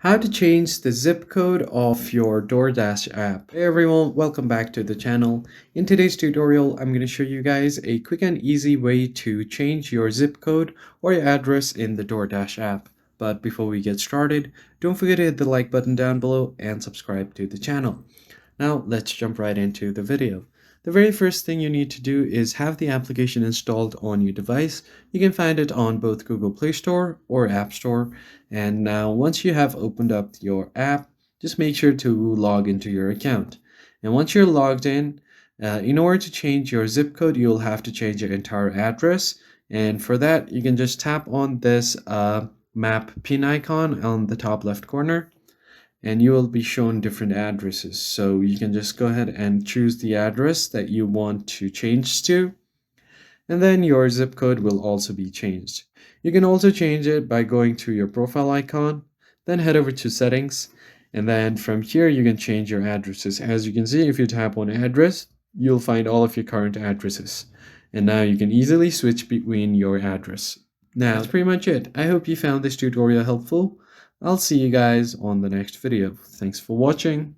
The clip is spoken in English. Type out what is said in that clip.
How to change the zip code of your Doordash app. Hey everyone, welcome back to the channel. In today's tutorial, I'm going to show you guys a quick and easy way to change your zip code or your address in the Doordash app. But before we get started, don't forget to hit the like button down below and subscribe to the channel. Now let's jump right into the video. The very first thing you need to do is have the application installed on your device. You can find it on both Google Play Store or App Store. And now once you have opened up your app, just make sure to log into your account. And once you're logged in order to change your zip code, you'll have to change your entire address. And for that, you can just tap on this map pin icon on the top left corner, and you will be shown different addresses. So you can just go ahead and choose the address that you want to change to, and then your zip code will also be changed. You can also change it by going to your profile icon, then head over to settings, and then from here you can change your addresses. As you can see, if you tap on address, you'll find all of your current addresses. And now you can easily switch between your address. Now that's pretty much it. I hope you found this tutorial helpful. I'll see you guys on the next video. Thanks for watching.